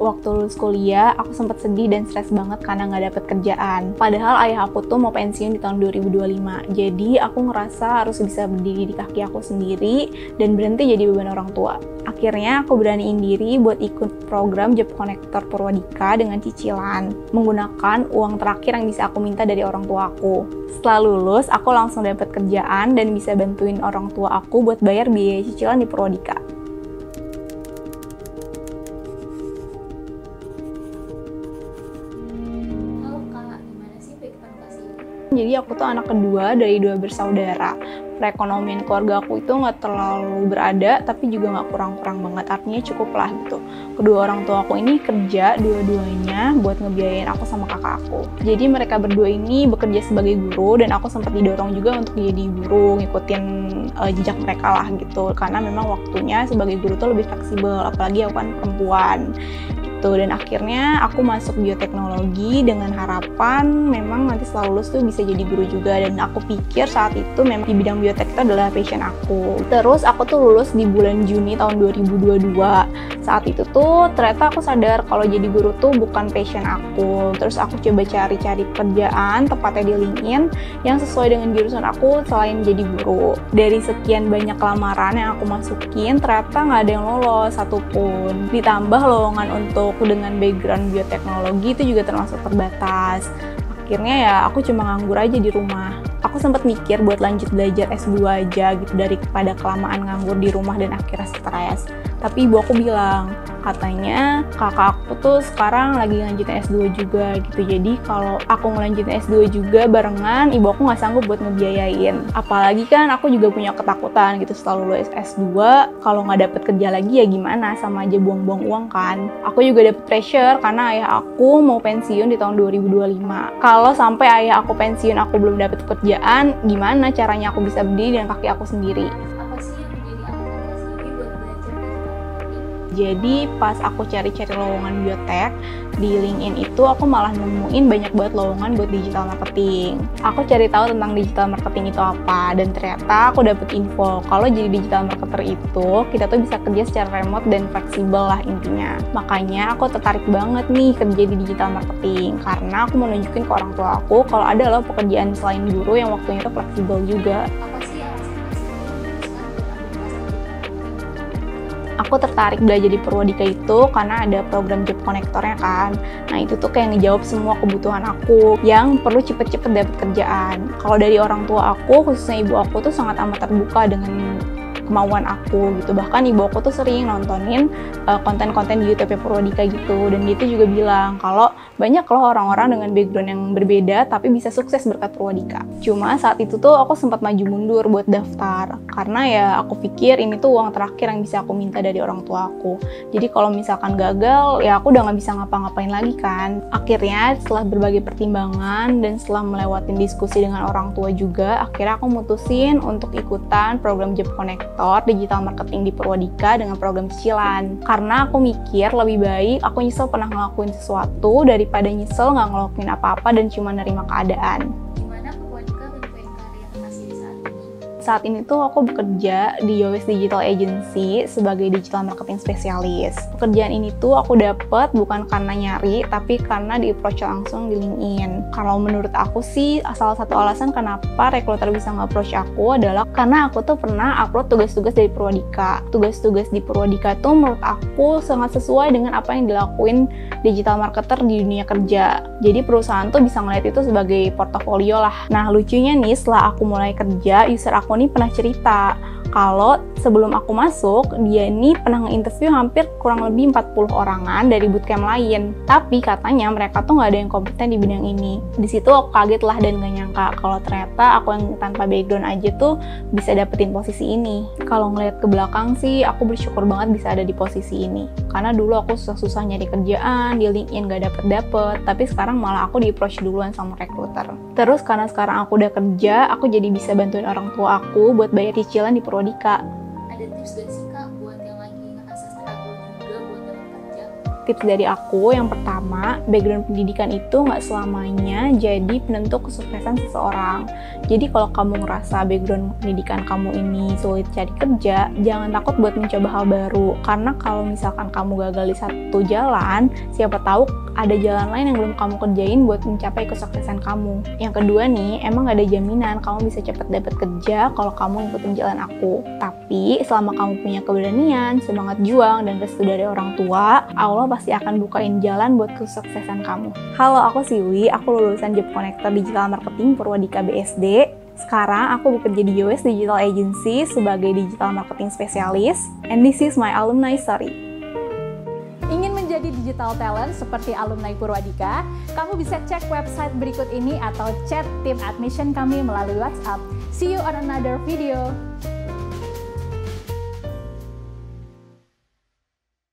Waktu lulus kuliah, aku sempat sedih dan stres banget karena nggak dapet kerjaan. Padahal ayah aku tuh mau pensiun di tahun 2025. Jadi aku ngerasa harus bisa berdiri di kaki aku sendiri dan berhenti jadi beban orang tua. Akhirnya aku beraniin diri buat ikut program Job Connector Purwadika dengan cicilan, menggunakan uang terakhir yang bisa aku minta dari orang tua aku. Setelah lulus, aku langsung dapat kerjaan dan bisa bantuin orang tua aku buat bayar biaya cicilan di Purwadika. Jadi aku tuh anak kedua dari 2 bersaudara. Perekonomian keluarga aku itu nggak terlalu berada, tapi juga nggak kurang-kurang banget. Artinya cukup lah gitu. Kedua orang tua aku ini kerja dua-duanya buat ngebiayain aku sama kakak aku. Jadi mereka berdua ini bekerja sebagai guru dan aku sempat didorong juga untuk jadi guru, ngikutin jejak mereka lah gitu. Karena memang waktunya sebagai guru tuh lebih fleksibel, apalagi aku kan perempuan. Dan akhirnya aku masuk bioteknologi dengan harapan memang nanti setelah lulus tuh bisa jadi guru juga, dan aku pikir saat itu memang di bidang biotek itu adalah passion aku. Terus aku tuh lulus di bulan Juni tahun 2022. Saat itu tuh ternyata aku sadar kalau jadi guru tuh bukan passion aku. Terus aku coba cari-cari pekerjaan, tepatnya di LinkedIn, yang sesuai dengan jurusan aku selain jadi guru. Dari sekian banyak lamaran yang aku masukin, ternyata nggak ada yang lolos satupun. Ditambah lowongan untuk dengan background bioteknologi itu juga termasuk terbatas. Akhirnya ya aku cuma nganggur aja di rumah. Aku sempat mikir buat lanjut belajar S2 aja gitu daripada kelamaan nganggur di rumah dan akhirnya stres. Tapi ibu aku bilang, katanya kakak aku tuh sekarang lagi ngelanjutin S2 juga gitu. Jadi kalau aku ngelanjutin S2 juga barengan, ibu aku nggak sanggup buat ngebiayain. Apalagi kan aku juga punya ketakutan gitu setelah lulus S2, kalau nggak dapet kerja lagi ya gimana, sama aja buang-buang uang kan. Aku juga dapet pressure karena ayah aku mau pensiun di tahun 2025. Kalau sampai ayah aku pensiun aku belum dapet kerjaan, gimana caranya aku bisa berdiri dengan kaki aku sendiri? Jadi pas aku cari-cari lowongan biotek di LinkedIn itu aku malah nemuin banyak banget lowongan buat digital marketing. Aku cari tahu tentang digital marketing itu apa, dan ternyata aku dapet info kalau jadi digital marketer itu kita tuh bisa kerja secara remote dan fleksibel lah intinya. Makanya aku tertarik banget nih kerja di digital marketing karena aku mau nunjukin ke orang tua aku kalau ada loh pekerjaan selain guru yang waktunya itu fleksibel juga. Aku tertarik belajar di Purwadika itu karena ada program Job Connector-nya kan. Nah itu tuh kayak ngejawab semua kebutuhan aku yang perlu cepet-cepet dapet kerjaan. Kalau dari orang tua aku, khususnya ibu aku tuh sangat amat terbuka dengan kemauan aku gitu. Bahkan ibu aku tuh sering nontonin konten-konten di YouTube Purwadika gitu, dan dia tuh juga bilang kalau banyak loh orang-orang dengan background yang berbeda tapi bisa sukses berkat Purwadika. Cuma saat itu tuh aku sempat maju mundur buat daftar karena ya aku pikir ini tuh uang terakhir yang bisa aku minta dari orang tua aku. Jadi kalau misalkan gagal ya aku udah nggak bisa ngapa-ngapain lagi kan. Akhirnya setelah berbagai pertimbangan dan setelah melewati diskusi dengan orang tua juga, akhirnya aku mutusin untuk ikutan program Job Connector digital marketing di Purwadika dengan program cicilan. Karena aku mikir lebih baik aku nyesel pernah ngelakuin sesuatu daripada nyesel nggak ngelakuin apa-apa dan cuma nerima keadaan. Saat ini tuh aku bekerja di Yowes Digital Agency sebagai digital marketing spesialis. Pekerjaan ini tuh aku dapet bukan karena nyari, tapi karena di-approach langsung di LinkedIn. Kalau menurut aku sih, salah satu alasan kenapa recruiter bisa nge-approach aku adalah karena aku tuh pernah upload tugas-tugas dari Purwadika. Tugas-tugas di Purwadika tuh menurut aku sangat sesuai dengan apa yang dilakuin digital marketer di dunia kerja. Jadi perusahaan tuh bisa ngeliat itu sebagai portofolio lah. Nah lucunya nih, setelah aku mulai kerja, user aku ini pernah cerita kalau sebelum aku masuk, dia ini pernah nge-interview hampir kurang lebih 40 orangan dari bootcamp lain. Tapi katanya mereka tuh nggak ada yang kompeten di bidang ini. Di situ aku kaget lah dan nggak nyangka kalau ternyata aku yang tanpa background aja tuh bisa dapetin posisi ini. Kalau ngeliat ke belakang sih, aku bersyukur banget bisa ada di posisi ini. Karena dulu aku susah-susah nyari kerjaan, di LinkedIn nggak dapet-dapet, tapi sekarang malah aku di-approach duluan sama recruiter. Terus karena sekarang aku udah kerja, aku jadi bisa bantuin orang tua aku buat bayar cicilan di Purwadika. Ada tips gak sih Kak buat yang lagi ngerasa struggle juga buat dapat kerja? Tips dari aku, yang pertama, background pendidikan itu nggak selamanya jadi penentu kesuksesan seseorang. Jadi kalau kamu ngerasa background pendidikan kamu ini sulit cari kerja, jangan takut buat mencoba hal baru. Karena kalau misalkan kamu gagal di satu jalan, siapa tahu ada jalan lain yang belum kamu kerjain buat mencapai kesuksesan kamu. Yang kedua nih, emang gak ada jaminan kamu bisa cepat dapat kerja kalau kamu ikutin jalan aku. Tapi selama kamu punya keberanian, semangat juang, dan restu dari orang tua, Allah pasti akan bukain jalan buat kesuksesan kamu. Halo, aku Siwi, aku lulusan Job Connector Digital Marketing Purwadika BSD. Sekarang aku bekerja di US Digital Agency sebagai Digital Marketing Specialist, and this is my alumni story. Ingin menjadi digital talent seperti alumni Purwadika, kamu bisa cek website berikut ini atau chat tim admission kami melalui WhatsApp. See you on another video.